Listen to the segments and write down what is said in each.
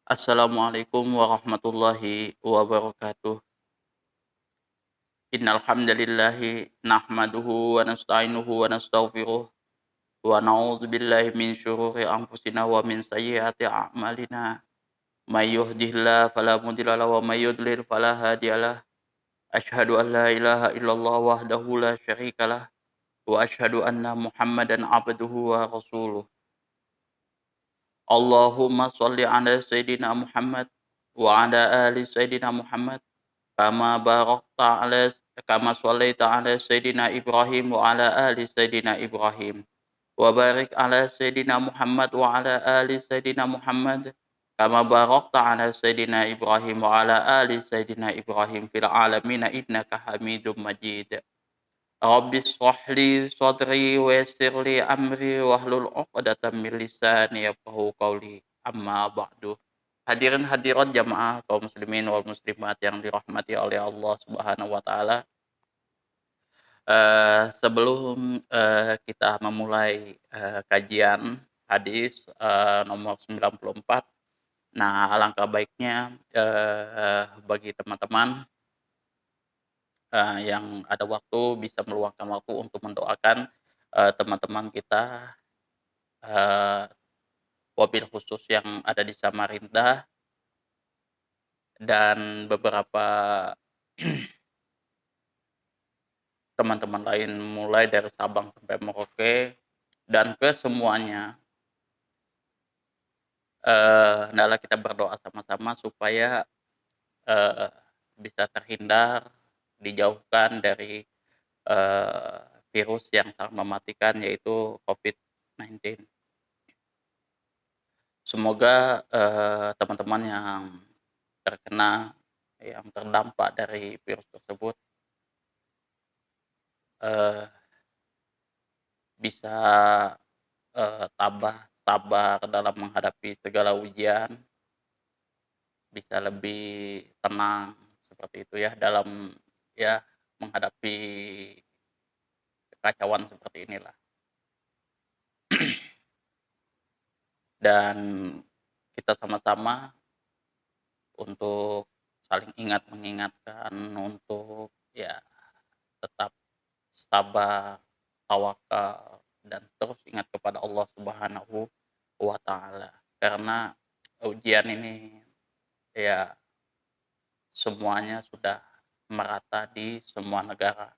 Assalamualaikum warahmatullahi wabarakatuh. Innal hamdalillahi nahmaduhu wa nasta'inuhu wa nastaghfiruh wa na'udzu billahi min syururi anfusina wa min sayyiati a'malina. May yahdihillahu fala mudilla lahu wa may yudlil fala hadiyalah. Asyhadu an la ilaha illallah wahdahu la syarikalah wa asyhadu anna Muhammadan abduhu wa rasuluh. Allahumma shalli ala sayyidina Muhammad wa ala ali sayyidina Muhammad. Kama barakta ala kama shallaita ala sayidina Ibrahim wa ala ali sayidina Ibrahim. Wa barik ala sayidina Muhammad wa ala ali sayidina Muhammad. Kama barakta ala sayidina Ibrahim wa ala ali sayidina Ibrahim fil alamin innaka Hamidum Majid. Rabbi shrah li sadri wa yassir li amri wahlul 'uqdatam min lisani yafqahu qawli. Amma ba'du. Hadirin hadirat jamaah kaum muslimin wal muslimat yang dirahmati oleh Allah Subhanahu wa taala. Sebelum, kita memulai, kajian hadis, nomor 94. Nah, alangkah baiknya, bagi teman-teman, yang ada waktu bisa meluangkan waktu untuk mendoakan, teman-teman kita, eee, wabil khusus yang ada di Samarinda dan beberapa teman-teman lain mulai dari Sabang sampai Merauke dan ke semuanya, hendaklah kita berdoa sama-sama supaya, eee, bisa terhindar, dijauhkan dari, eee, virus yang sangat mematikan yaitu COVID-19. Semoga, teman-teman yang terkena, yang terdampak dari virus tersebut, eee, bisa, tabah sabar dalam menghadapi segala ujian, bisa lebih tenang, seperti itu ya, dalam ya menghadapi kekacauan seperti inilah. Dan kita sama-sama untuk saling ingat mengingatkan untuk ya tetap sabar, tawakal, dan terus ingat kepada Allah Subhanahu wa taala. Karena ujian ini ya semuanya sudah merata di semua negara.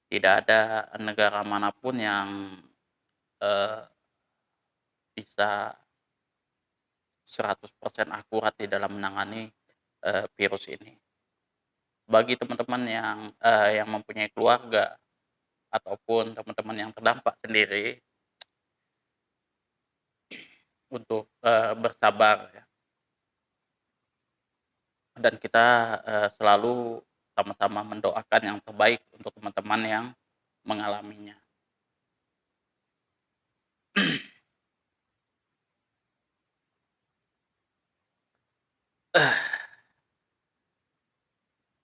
Tidak ada negara manapun yang, eee, bisa 100% akurat di dalam menangani, virus ini. Bagi teman-teman yang mempunyai keluarga ataupun teman-teman yang terdampak sendiri untuk, bersabar ya, dan kita, selalu sama-sama mendoakan yang terbaik untuk teman-teman yang mengalaminya.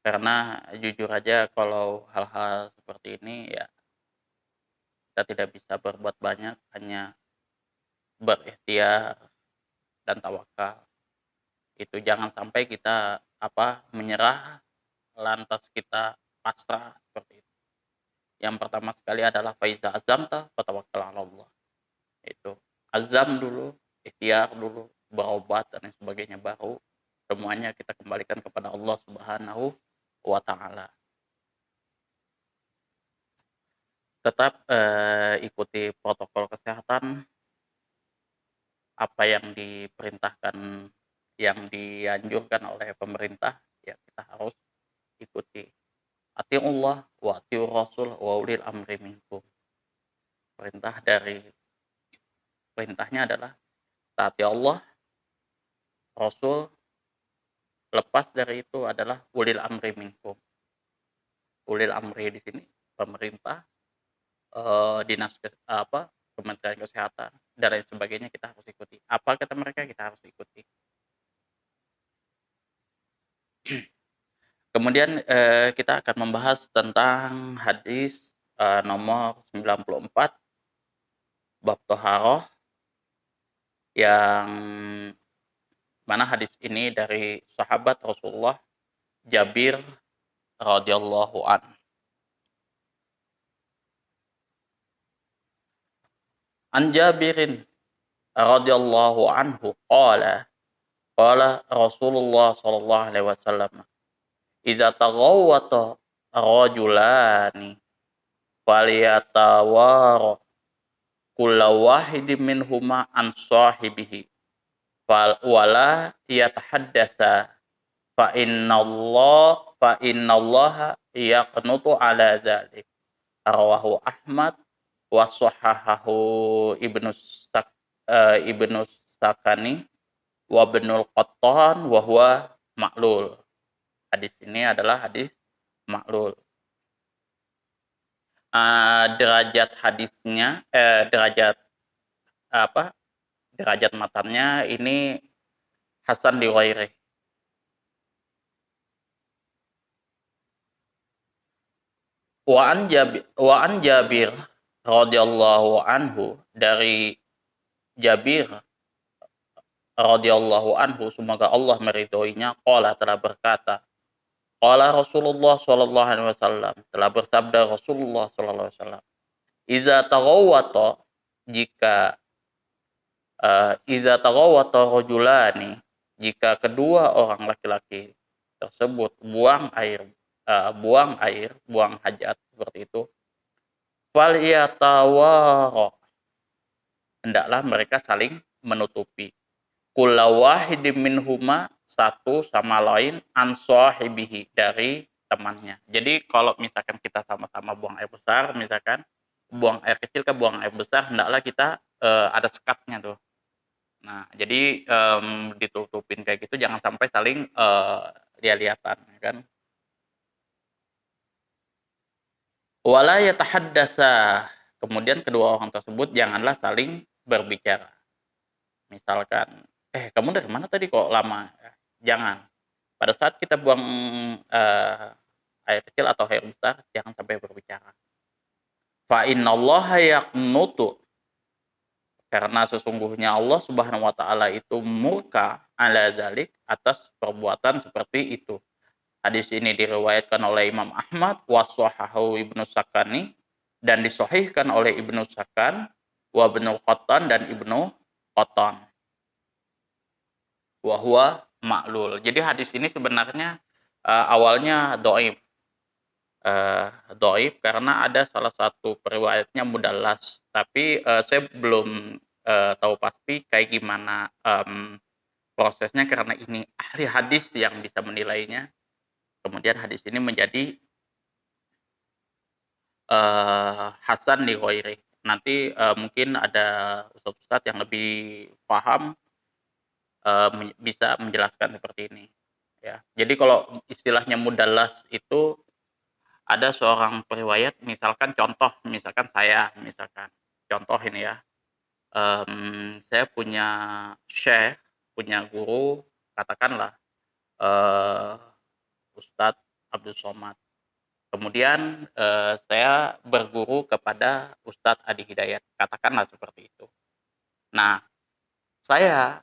Karena jujur aja kalau hal-hal seperti ini ya kita tidak bisa berbuat banyak, hanya berikhtiar dan tawakal. Itu jangan sampai kita, menyerah lantas kita pasrah, seperti itu. Yang pertama sekali adalah faiza azamta fatawakkal 'ala Allah. Itu azam dulu, ikhtiar dulu, berobat dan lain sebagainya, baru semuanya kita kembalikan kepada Allah Subhanahu wa taala. Tetap, ikuti protokol kesehatan, apa yang diperintahkan, yang dianjurkan oleh pemerintah, ya kita harus ikuti. Atiullah wa atiur rasul wa ulil amri minkum. Perintah dari perintahnya adalah taati Allah, Rasul, lepas dari itu adalah ulil amri minkum. Ulil amri di sini pemerintah, dinas Kementerian Kesehatan dan lain sebagainya kita harus ikuti. Apa kata mereka kita harus ikuti. Kemudian, kita akan membahas tentang hadis, nomor 94 bab toharoh yang Mana hadis ini dari sahabat Rasulullah Jabir radhiyallahu an. An Jabirin radhiyallahu anhu qala Rasulullah sallallahu alaihi wasallam, idza taghawwata rajulani falyatawara kullu wahidin minhuma an sahibihi wala yatahaddatsa fa innallaha yaqnutu ala dzalik. Rawahu Ahmad wa sahahahu Ibnu Sakani wa Ibnul Qattan wa huwa ma'lul. Hadis ini adalah hadis ma'lul. Derajat hadisnya derajat matannya ini hasan li ghairi. Wa an Jabir radhiyallahu anhu, dari Jabir radhiyallahu anhu, semoga Allah meridhoinya, qala, telah berkata, qala Rasulullah sallallahu alaihi wasallam, telah bersabda Rasulullah sallallahu alaihi wasallam, iza taghawwata rajulani, jika kedua orang laki-laki tersebut buang hajat seperti itu, falyatawara, hendaklah mereka saling menutupi, kullu wahidin minhuma, satu sama lain, an sahibihi, dari temannya. Jadi kalau misalkan kita sama-sama buang air besar, misalkan buang air kecil ke buang air besar, hendaklah kita ada sekatnya tuh. Nah, jadi ditutupin kayak gitu, jangan sampai saling lihat-lihatan, ya kan. Wala yatahaddasa, kemudian kedua orang tersebut janganlah saling berbicara. Misalkan, kamu dari mana tadi kok lama? Jangan. Pada saat kita buang air kecil atau air besar, jangan sampai berbicara. Fa innallaha yaqnutu, karena sesungguhnya Allah Subhanahu wa taala itu murka ala dzalik, atas perbuatan seperti itu. Hadis ini diriwayatkan oleh Imam Ahmad wa sahahahu Ibnu Sakani, dan disahihkan oleh Ibnu Sakan wa Ibnul Qattan dan Ibnu Qattan. Wa huwa ma'lul. Jadi hadis ini sebenarnya awalnya dhaif. Dhaif karena ada salah satu periwayatnya mudallas, tapi saya belum tahu pasti kayak gimana prosesnya, karena ini ahli hadis yang bisa menilainya. Kemudian hadis ini menjadi hasan li ghairi. Nanti mungkin ada ustaz-ustaz yang lebih paham bisa menjelaskan seperti ini, ya. Jadi kalau istilahnya mudallas itu ada seorang periwayat, misalkan saya, contoh ini ya, saya punya syekh, punya guru, katakanlah Ustadz Abdul Somad. Kemudian saya berguru kepada Ustadz Adi Hidayat, katakanlah seperti itu. Nah, saya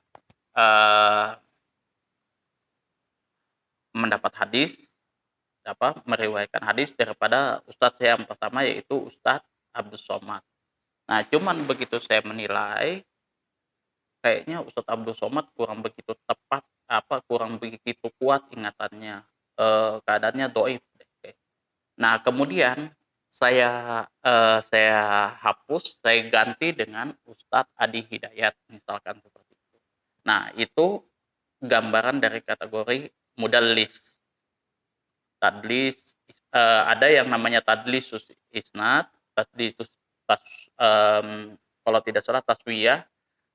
mendapat hadis, meriwayatkan hadis daripada Ustadz saya yang pertama, yaitu Ustadz Abdul Somad. Nah, cuman begitu saya menilai, kayaknya Ustadz Abdul Somad kurang begitu tepat, kurang begitu kuat ingatannya, keadaannya dhaif. Nah, kemudian saya hapus, saya ganti dengan Ustadz Adi Hidayat, misalkan seperti itu. Nah, itu gambaran dari kategori mudallis. Tadlis, ada yang namanya tadlisus isnad, kalau tidak salah taswiyah,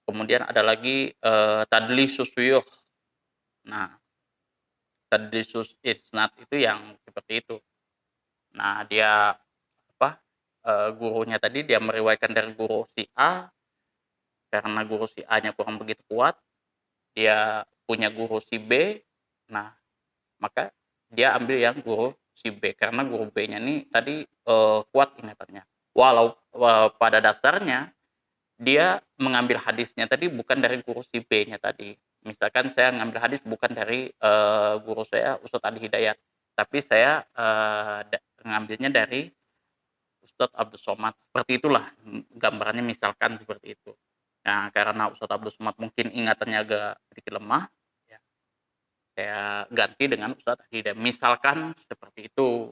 kemudian ada lagi tadlisus suyukh. Nah, tadlisus isnad itu yang seperti itu. Nah, dia gurunya tadi dia meriwayatkan dari guru si A, karena guru si A-nya kurang begitu kuat, dia punya guru si B, nah maka dia ambil yang guru si B, karena guru B-nya ini tadi kuat ingatannya. Walau pada dasarnya dia mengambil hadisnya tadi bukan dari guru si B-nya tadi, Misalkan saya ngambil hadis bukan dari, guru saya Ustadz Adi Hidayat, tapi saya, ngambilnya dari Ustadz Abdus Somad, seperti itulah, gambarannya misalkan seperti itu. Nah, karena Ustadz Abdus Somad mungkin ingatannya agak sedikit lemah, ya saya ganti dengan Ustadz Adi Hidayat. Misalkan seperti itu,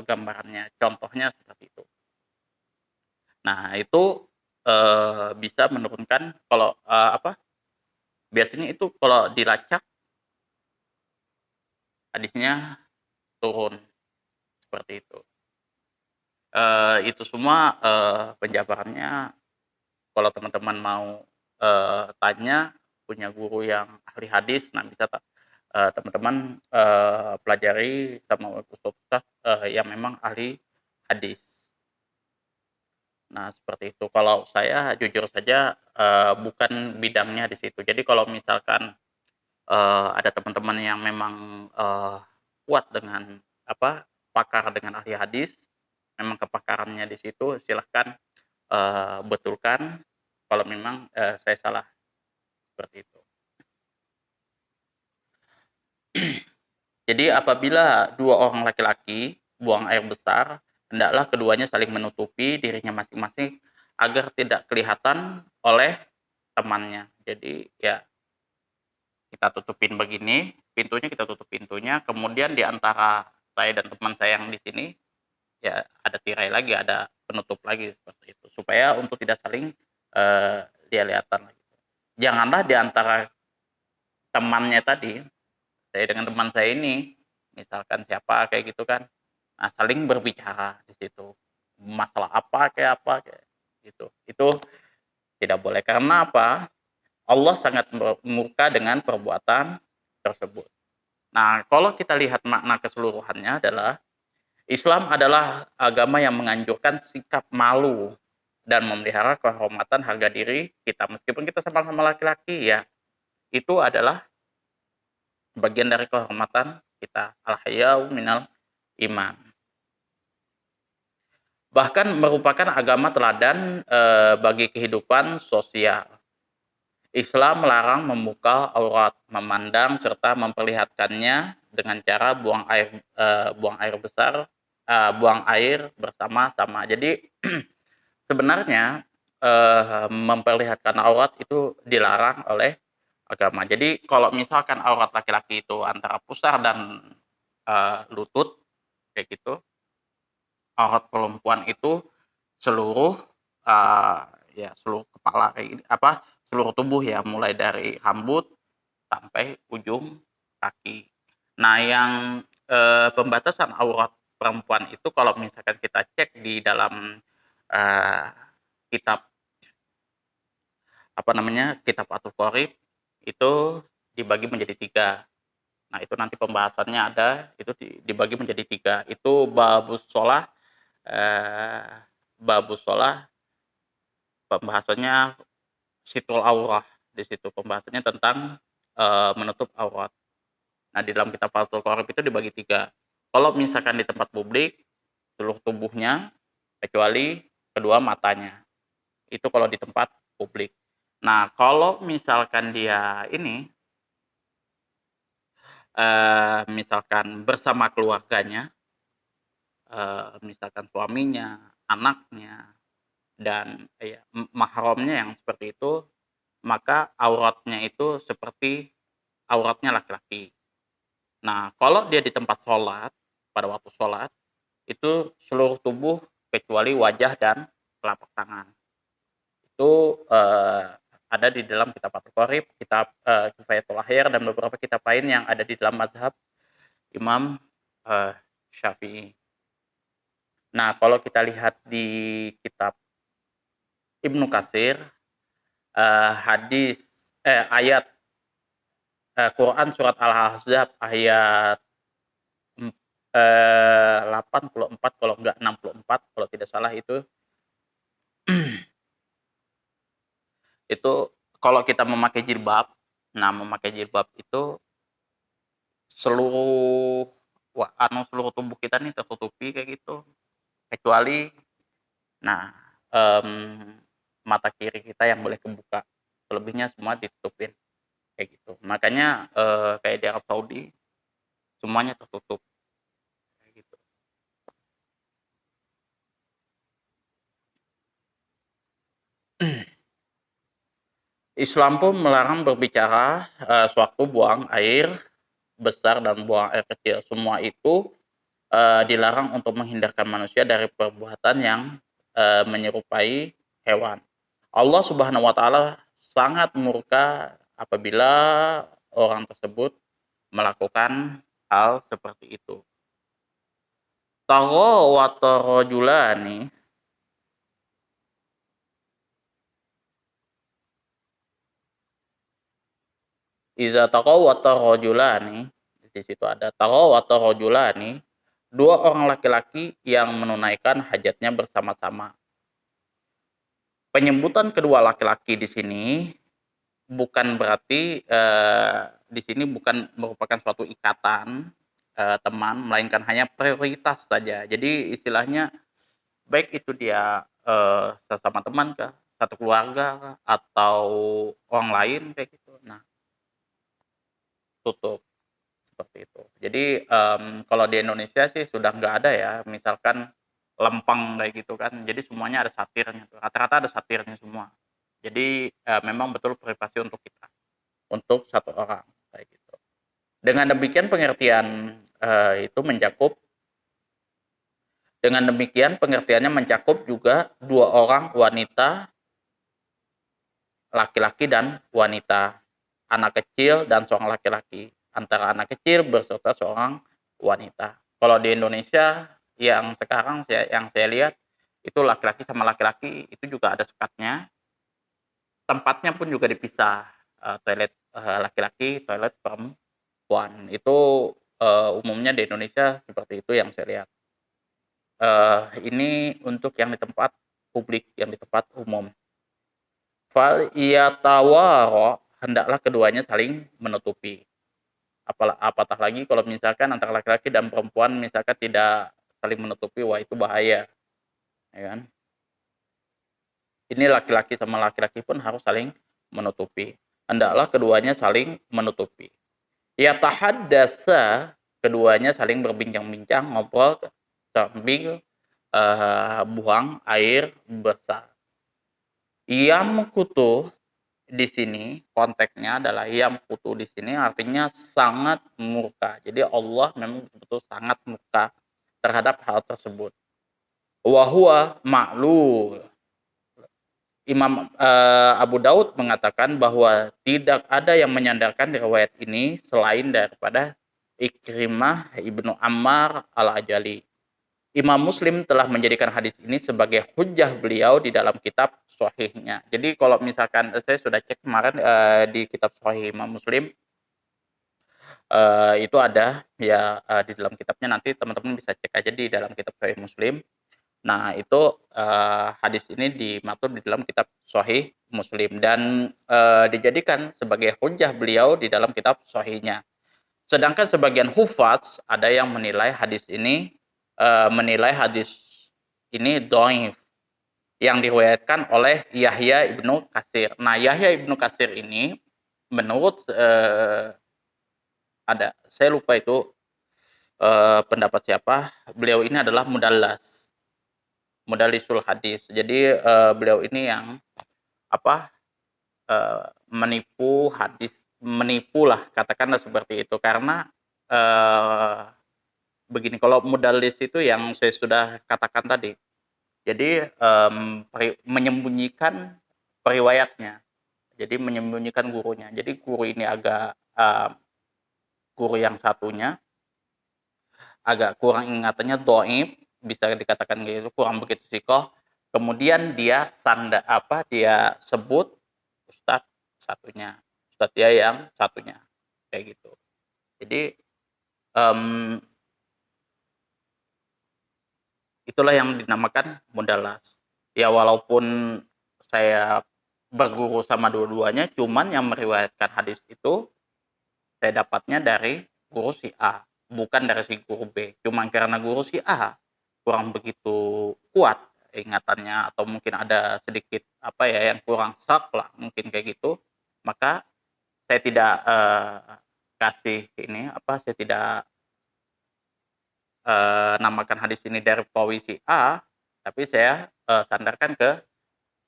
gambarannya, contohnya seperti itu. Nah, itu, bisa menurunkan kalau, biasanya itu kalau dilacak hadisnya turun, seperti itu. Itu semua, penjabarannya kalau teman-teman mau, tanya, punya guru yang ahli hadis, nah bisa teman-teman, pelajari sama ustad-ustad, yang memang ahli hadis. Nah, seperti itu. Kalau saya jujur saja, bukan bidangnya di situ. Jadi kalau misalkan, ada teman-teman yang memang, kuat dengan pakar dengan ahli hadis, memang kepakarannya di situ, silahkan, betulkan kalau memang, saya salah, seperti itu. Jadi apabila dua orang laki-laki buang air besar, hendaklah keduanya saling menutupi dirinya masing-masing agar tidak kelihatan oleh temannya. Jadi ya kita tutupin begini, pintunya kita tutup pintunya, kemudian di antara saya dan teman saya yang di sini, ya ada tirai lagi, ada penutup lagi seperti itu. Supaya untuk tidak saling, dia lihatan lagi. Janganlah di antara temannya tadi, saya dengan teman saya ini, misalkan siapa kayak gitu kan, nah saling berbicara di situ. Masalah apa kayak gitu. Itu tidak boleh karena apa? Allah sangat murka dengan perbuatan tersebut. Nah, kalau kita lihat makna keseluruhannya adalah Islam adalah agama yang menganjurkan sikap malu dan memelihara kehormatan harga diri kita. Meskipun kita sama-sama laki-laki ya, itu adalah bagian dari kehormatan kita. Al-haya'u minal iman. Bahkan merupakan agama teladan bagi kehidupan sosial. Islam melarang membuka aurat, memandang serta memperlihatkannya dengan cara buang air besar, buang air bersama-sama. Jadi sebenarnya memperlihatkan aurat itu dilarang oleh agama. Jadi kalau misalkan aurat laki-laki itu antara pusar dan lutut kayak gitu, aurat perempuan itu seluruh, eee, ya seluruh kepala kayak gini, seluruh tubuh ya, mulai dari rambut sampai ujung kaki. Nah yang, pembatasan aurat perempuan itu kalau misalkan kita cek di dalam, eee, kitab, kitab At-Taqrib itu dibagi menjadi 3. Nah itu nanti pembahasannya ada, itu dibagi menjadi 3, itu eee, babus shalah pembahasannya situl aurah, di situ pembahasannya tentang, menutup aurat. Nah, di dalam kitab Fathul Qorib itu dibagi 3. Kalau misalkan di tempat publik, seluruh tubuhnya kecuali kedua matanya. Itu kalau di tempat publik. Nah, kalau misalkan dia ini, misalkan bersama keluarganya, misalkan suaminya, anaknya, dan ya, mahramnya yang seperti itu, maka auratnya itu seperti auratnya laki-laki. Nah, kalau dia di tempat sholat, pada waktu sholat, itu seluruh tubuh kecuali wajah dan telapak tangan. Itu, ada di dalam kitab At-Taqrib, kitab, Kifayatul Ahyar, dan beberapa kitab lain yang ada di dalam mazhab Imam, Syafi'i. Nah, kalau kita lihat di kitab Ibnu Katsir, hadis ayat, Quran surat Al-Ahzab ayat 84 kalau enggak 64 kalau tidak salah itu kalau kita memakai jilbab, nah memakai jilbab itu seluruh seluruh tubuh kita nih tertutupi kayak gitu, kecuali nah, mmm, mata kiri kita yang boleh kebuka, selebihnya semua ditutupin, kayak gitu. Makanya, kayak di Arab Saudi semuanya tertutup, kayak gitu. Islam pun melarang berbicara, sewaktu buang air besar dan buang air kecil. Semua itu, dilarang untuk menghindarkan manusia dari perbuatan yang, menyerupai hewan. Allah Subhanahu wa taala sangat murka apabila orang tersebut melakukan hal seperti itu. Taghawatar rajulani idza taghawatar rajulani, di situ ada taghawatar rajulani, 2 orang laki-laki yang menunaikan hajatnya bersama-sama. Penyebutan kedua laki-laki di sini bukan berarti, di sini bukan merupakan suatu ikatan, teman, melainkan hanya prioritas saja. Jadi istilahnya baik itu dia, sesama teman kah, satu keluarga kah, atau orang lain kayak gitu. Nah, tutup, seperti itu. Jadi, kalau di Indonesia sih sudah nggak ada ya, misalkan lempeng kayak gitu kan, jadi semuanya ada satirnya tuh, rata-rata ada satirnya semua. Jadi, memang betul privasi untuk kita, untuk satu orang, kayak gitu. Dengan demikian pengertian, itu mencakup dengan demikian pengertiannya mencakup juga 2 orang wanita, laki-laki dan wanita, anak kecil dan seorang laki-laki, antara anak kecil beserta seorang wanita. Kalau di Indonesia yang sekarang yang saya lihat itu laki-laki sama laki-laki itu juga ada sekatnya, tempatnya pun juga dipisah, toilet, laki-laki, toilet perempuan. Itu, umumnya di Indonesia seperti itu yang saya lihat. Ini untuk yang di tempat publik, yang di tempat umum. Fal iyatawara, hendaklah keduanya saling menutupi. Apatah lagi kalau misalkan antara laki-laki dan perempuan misalkan tidak saling menutupi, wah itu bahaya, ya kan. Ini laki-laki sama laki-laki pun harus saling menutupi. Hendaklah keduanya saling menutupi. Yatahaddasa, keduanya saling berbincang-bincang, ngobrol sambil, buang air besar. Yamkutu di sini konteksnya adalah yamkutu di sini artinya sangat murka. Jadi Allah memang betul-betul sangat murka terhadap hal tersebut. Wa huwa ma'lul. Imam, Abu Daud mengatakan bahwa tidak ada yang menyandarkan riwayat ini selain daripada Ikrimah Ibnu Ammar Al-Ajali. Imam Muslim telah menjadikan hadis ini sebagai hujjah beliau di dalam kitab sahihnya. Jadi kalau misalkan saya sudah cek kemarin, di kitab sahih Imam Muslim, itu ada ya, di dalam kitabnya, nanti teman-teman bisa cek aja di dalam kitab sahih Muslim. Nah itu, hadis ini dimaksud di dalam kitab sahih Muslim dan, dijadikan sebagai hujjah beliau di dalam kitab sahihnya. Sedangkan sebagian hufaz ada yang menilai hadis ini dhaif yang diriwayatkan oleh Yahya Ibnu Katsir. Nah, Yahya Ibnu Katsir ini menurut, saya lupa itu, pendapat siapa, beliau ini adalah mudallisul hadis. Jadi, beliau ini yang apa, menipulah katakanlah seperti itu. Karena, begini, kalau mudallis itu yang saya sudah katakan tadi. Jadi, menyembunyikan periwayatnya. Jadi menyembunyikan gurunya. Jadi guru ini guru yang satunya agak kurang ingatannya, dhaif, bisa dikatakan gitu, kurang begitu sikoh. Kemudian dia sebut ustadz satunya, ustadz dia yang satunya, kayak gitu. Jadi, mmm, itulah yang dinamakan mudallas. Ya walaupun saya berguru sama dua-duanya, cuman yang meriwayatkan hadis itu saya dapatnya dari guru si A, bukan dari si guru B. Cuman karena guru si A kurang begitu kuat ingatannya atau mungkin ada sedikit apa ya yang kurang sak lah mungkin kayak gitu, maka saya tidak, kasih ini, apa, saya tidak, namakan hadis ini dari perawi si A, tapi saya, sandarkan ke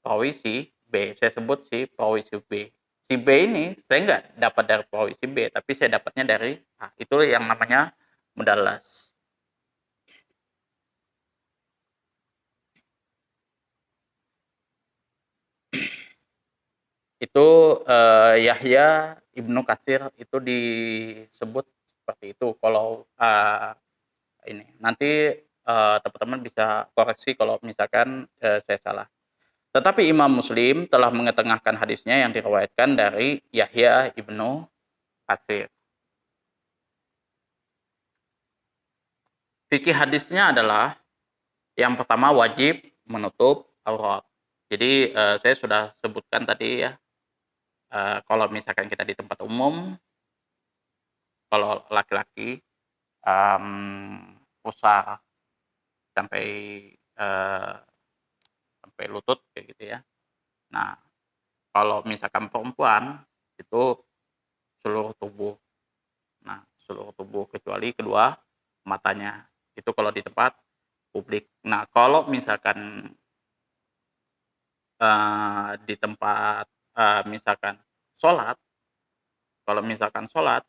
perawi si B. Saya sebut si perawi si B. Si B ini saya nggak dapat dari perawi si B, tapi saya dapatnya dari A. Itu yang namanya mudallas. Itu, Yahya Ibnu Katsir itu disebut seperti itu kalau, ini. Nanti, teman-teman bisa koreksi kalau misalkan, saya salah. Tetapi Imam Muslim telah mengetengahkan hadisnya yang diriwayatkan dari Yahya Ibnu Katsir. Fikih hadisnya adalah yang pertama wajib menutup aurat. Jadi, saya sudah sebutkan tadi ya, kalau misalkan kita di tempat umum, kalau laki-laki, pusar sampai, eee, sampai lutut kayak gitu ya. Nah, kalau misalkan perempuan itu seluruh tubuh. Nah, seluruh tubuh kecuali kedua matanya. Itu kalau di tempat publik. Nah, kalau misalkan, di tempat, misalkan sholat, kalau misalkan sholat,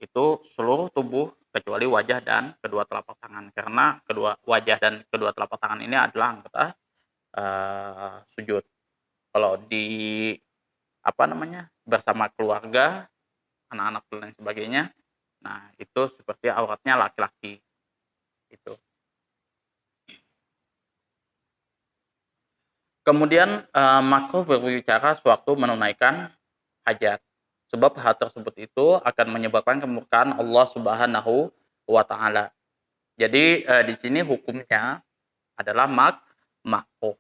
itu seluruh tubuh kecuali wajah dan kedua telapak tangan. Karena kedua wajah dan kedua telapak tangan ini adalah anggota, sujud. Kalau di, apa namanya, bersama keluarga, anak-anak dan lain sebagainya, nah itu seperti auratnya laki-laki, itu. Kemudian, makruh berbicara sewaktu menunaikan hajat, sebab hal tersebut itu akan menyebabkan kemurkaan Allah Subhanahu wa taala. Jadi, di sini hukumnya adalah makruh.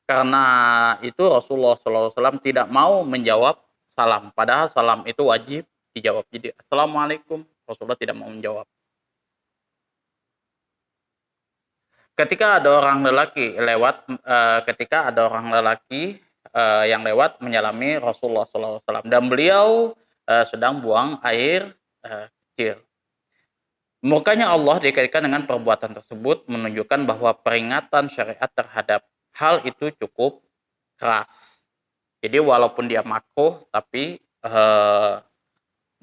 Karena itu Rasulullah SAW tidak mau menjawab salam, padahal salam itu wajib dijawab. Jadi, "Assalamualaikum," Rasulullah tidak mau menjawab. Ketika ada orang lelaki, yang lewat menyalami Rasulullah SAW dan beliau, sedang buang air, kecil. Murkanya Allah dikaitkan dengan perbuatan tersebut menunjukkan bahwa peringatan syariat terhadap hal itu cukup keras. Jadi walaupun dia makruh tapi,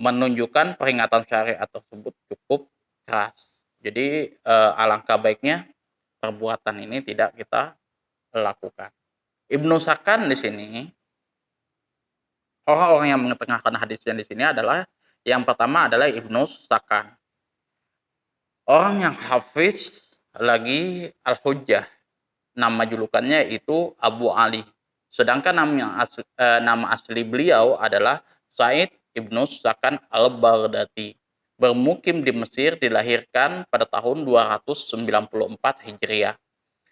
menunjukkan peringatan syariat tersebut cukup keras. Jadi, alangkah baiknya perbuatan ini tidak kita lakukan. Ibnu Sakan di sini, orang-orang yang mengetengahkan hadisnya di sini adalah yang pertama adalah Ibnu Sakan. Orang yang hafiz lagi al-hujjah. Nama julukannya itu Abu Ali. Sedangkan nama asli beliau adalah Said Ibnu Sakan al-Baghdadi. Bermukim di Mesir, dilahirkan pada tahun 294 Hijriah.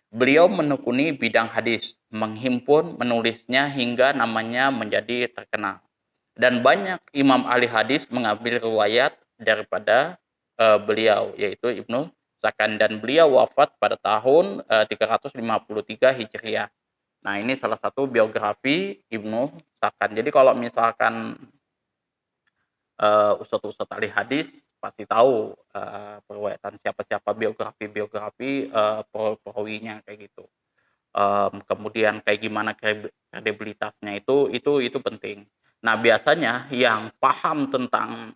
Beliau menekuni bidang hadis, menghimpun, menulisnya hingga namanya menjadi terkenal. Dan banyak imam ahli hadis mengambil riwayat daripada, beliau, yaitu Ibnu Sakan, dan beliau wafat pada tahun, 353 Hijriah. Nah, ini salah satu biografi Ibnu Sakan. Jadi kalau misalkan, ustadz-ustadz ahli hadis pasti tahu, periwayatan siapa-siapa, biografi-biografi, perawi-perawinya kayak gitu. Kemudian kayak gimana kredibilitasnya itu penting. Nah, biasanya yang paham tentang,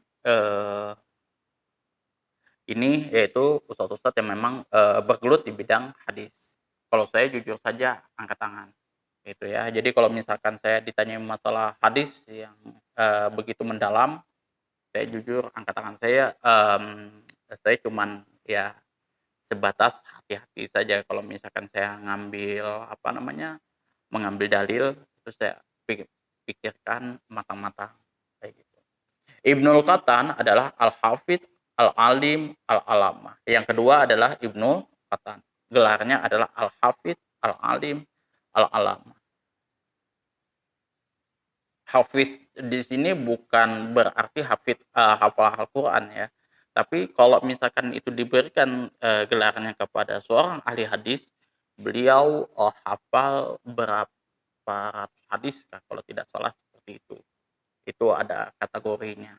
ini yaitu ustadz-ustadz yang memang, bergelut di bidang hadis. Kalau saya jujur saja angkat tangan, gitu ya. Jadi kalau misalkan saya ditanya masalah hadis yang, begitu mendalam, saya jujur angkat tangan. Saya cuman ya sebatas hati-hati saja kalau misalkan saya ngambil, apa namanya, mengambil dalil, terus saya pikirkan matang-matang, kayak gitu. Ibnul Qattan adalah Al-Hafidz, Al-Alim, Al-Alamah. Yang kedua adalah Ibnu Qattan. Gelarnya adalah Al-Hafidz, Al-Alim, Al-Alamah. Hafidz di sini bukan berarti hafal Al-Qur'an ya. Tapi kalau misalkan itu diberikan, gelarnya kepada seorang ahli hadis, beliau, hafal berapa ratus hadis kalau tidak salah seperti itu. Itu ada kategorinya.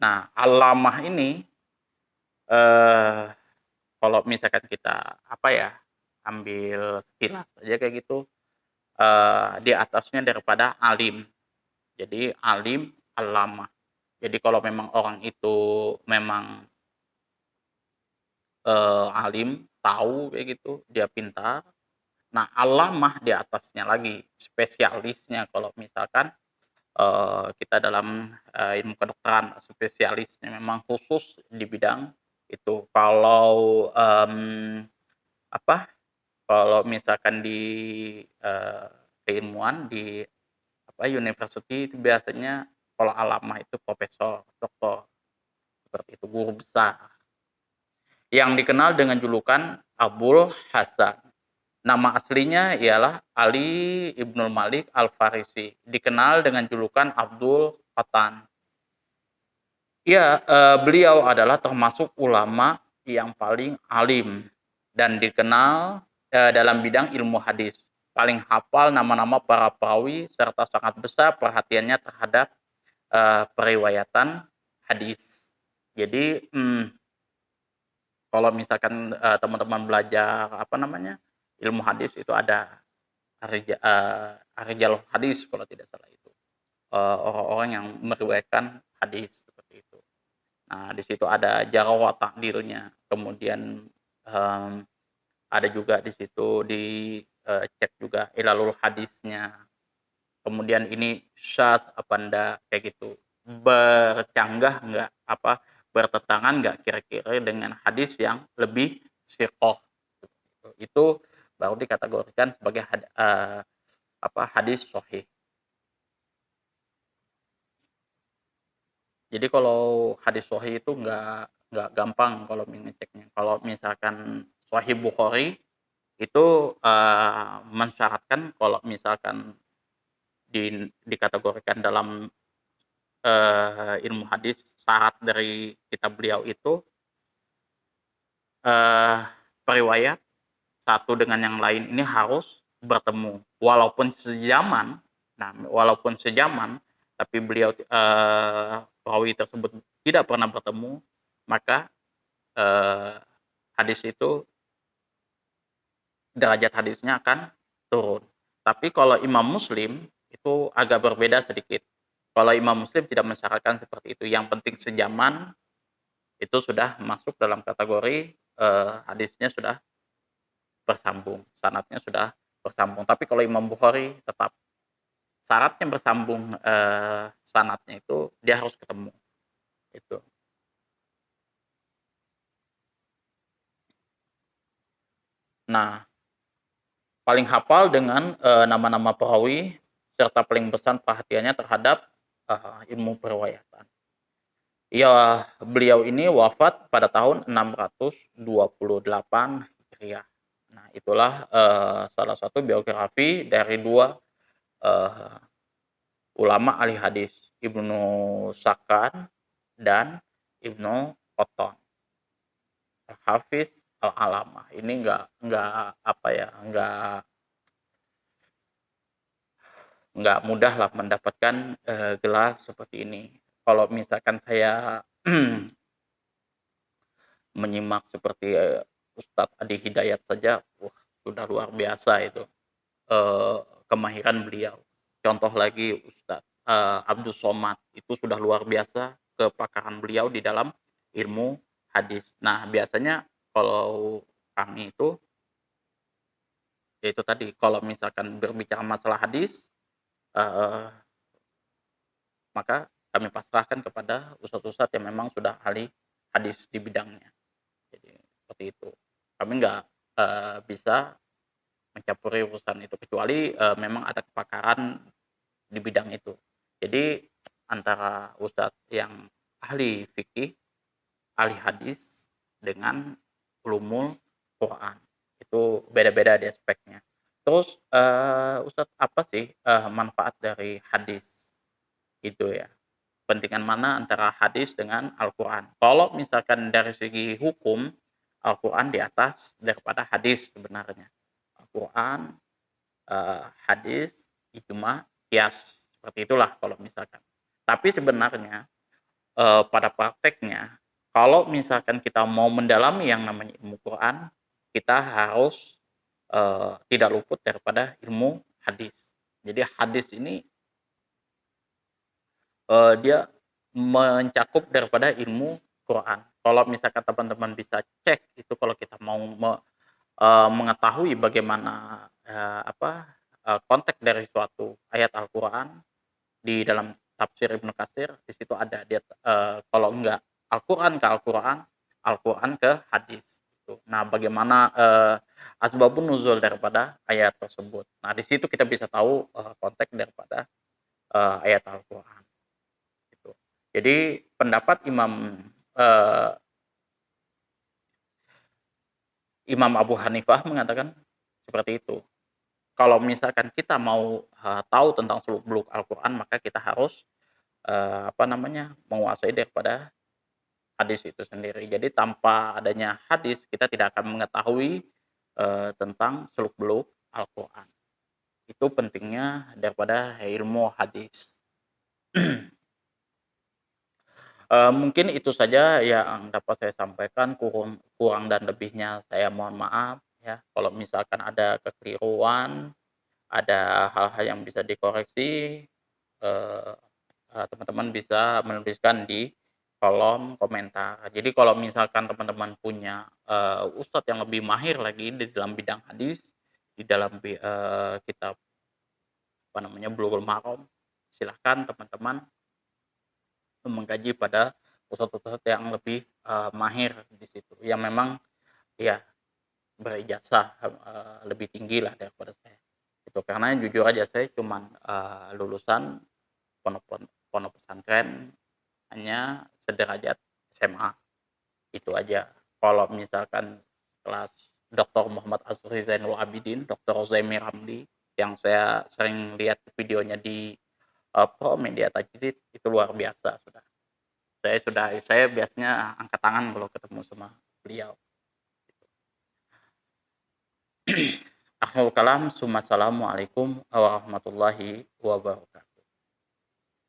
Nah, alamah ini, eee, kalau misalkan kita, apa ya, ambil sekilas aja kayak gitu, di atasnya daripada alim. Jadi alim, alamah. Jadi kalau memang orang itu memang, alim, tahu kayak gitu, dia pintar. Nah, alamah di atasnya lagi, spesialisnya kalau misalkan, kita dalam, ilmu kedokteran, spesialisnya memang khusus di bidang itu. Kalau, apa, kalau misalkan di, keilmuan di, apa, university itu biasanya kalau alamah itu profesor, doktor, seperti itu, guru besar, yang dikenal dengan julukan Abul Hasan. Nama aslinya ialah Ali Ibnul Malik Al-Farisi, dikenal dengan julukan Abdul Qatan. Ya, beliau adalah termasuk ulama yang paling alim dan dikenal, dalam bidang ilmu hadis. Paling hafal nama-nama para perawi serta sangat besar perhatiannya terhadap, periwayatan hadis. Jadi, kalau misalkan, teman-teman belajar, apa namanya, ilmu hadis itu ada Arijalul hadis kalau tidak salah itu, orang-orang yang meriwayatkan hadis, seperti itu. Nah, di situ ada jarh wa ta'dilnya, kemudian, mmm, ada juga di situ cek juga ilalul hadisnya, kemudian ini syadz apa ndak, kayak gitu. Bercanggah nggak, apa, bertentangan nggak kira-kira dengan hadis yang lebih siqah, itu baru dikategorikan sebagai apa, hadis shahih. Jadi kalau hadis sahih itu nggak gampang kalau ngeceknya. Kalau misalkan Sahih Bukhari itu, mensyaratkan kalau misalkan dikategorikan dalam, ilmu hadis, syarat dari kitab beliau itu, eee, periwayat satu dengan yang lain ini harus bertemu, walaupun sezaman. Nah, walaupun sezaman, tapi beliau, perawi tersebut tidak pernah bertemu, maka, eee, hadis itu derajat hadisnya akan turun. Tapi kalau Imam Muslim itu agak berbeda sedikit. Kalau Imam Muslim tidak mensyaratkan seperti itu, yang penting sezaman itu sudah masuk dalam kategori, hadisnya sudah bersambung, sanadnya sudah bersambung. Tapi kalau Imam Bukhari tetap syaratnya bersambung, sanadnya itu dia harus ketemu, itu. Nah, paling hafal dengan, nama-nama perawi serta paling besar perhatiannya terhadap, ilmu periwayatan. Ya, beliau ini wafat pada tahun 628 Hijriah. Nah, itulah, salah satu biografi dari 2 eee, ulama ahli hadis, Ibnu Sakan dan Ibnu Qattan. Al-Hafiz Al-Alamah. Ini nggak, apa ya, nggak mudah lah mendapatkan, gelar seperti ini. Kalau misalkan saya menyimak seperti, Ustadz Adi Hidayat saja, wah, sudah luar biasa itu, eee, kemahiran beliau. Contoh lagi Ustadz, Abdus Somad, itu sudah luar biasa kepakaran beliau di dalam ilmu hadis. Nah, biasanya kalau kami itu, ya itu tadi, kalau misalkan berbicara masalah hadis, eee, maka kami pasrahkan kepada ustadz-ustadz yang memang sudah ahli hadis di bidangnya. Jadi seperti itu. Kami nggak, bisa mencampuri urusan itu, kecuali, memang ada kepakaran di bidang itu. Jadi antara ustadz yang ahli fikih, ahli hadis, dengan ulumul Quran, itu beda-beda di aspeknya. Terus, ustadz, apa sih, manfaat dari hadis? Gitu ya. Kepentingan mana antara hadis dengan Al-Quran? Kalau misalkan dari segi hukum, Al-Quran di atas daripada hadis sebenarnya. Al-Quran, hadis, ijma, qiyas. seperti itulah kalau misalkan. Tapi sebenarnya, pada prakteknya, kalau misalkan kita mau mendalami yang namanya ilmu Quran, kita harus, tidak luput daripada ilmu hadis. Jadi hadis ini, dia mencakup daripada ilmu Quran. Kalau misalkan teman-teman bisa cek itu kalau kita mau mengetahui bagaimana, konteks dari suatu ayat Al-Quran di dalam tafsir Ibnu Katsir, di situ ada dia, kalau enggak Al-Quran ke Al-Quran, Al-Quran ke hadis, gitu. Nah, bagaimana, asbabun nuzul daripada ayat tersebut. Nah, di situ kita bisa tahu, konteks daripada, ayat Al-Quran, gitu. Jadi pendapat eee, Imam Abu Hanifah mengatakan seperti itu. Kalau misalkan kita mau, tahu tentang seluk-beluk Al-Quran, maka kita harus, menguasai daripada hadis itu sendiri. Jadi tanpa adanya hadis, kita tidak akan mengetahui, tentang seluk-beluk Al-Quran. Itu pentingnya daripada ilmu hadis. Mungkin itu saja yang dapat saya sampaikan, kurang dan lebihnya saya mohon maaf ya. Kalau misalkan ada kekeliruan, ada hal-hal yang bisa dikoreksi, eee teman-teman bisa menuliskan di kolom komentar. Jadi kalau misalkan teman-teman punya, ustadz yang lebih mahir lagi di dalam bidang hadis, di dalam kitab Bulughul Maram, silahkan teman-teman mengkaji pada ustadz-ustadz yang lebih, mahir di situ, yang memang ya berijazah, lebih tinggi lah daripada saya, itu. Karena jujur aja saya cuman, lulusan pondok pondok pesantren hanya sederajat SMA, itu aja. Kalau misalkan kelas Dr. Muhammad Azhri Zainul Abidin, Dr. Zaimi Ramli, yang saya sering lihat videonya di, Pro Media Tajrid, itu luar biasa sudah. Saya biasanya angkat tangan kalau ketemu sama beliau. Akhirul kalam, assalamualaikum warahmatullahi wabarakatuh.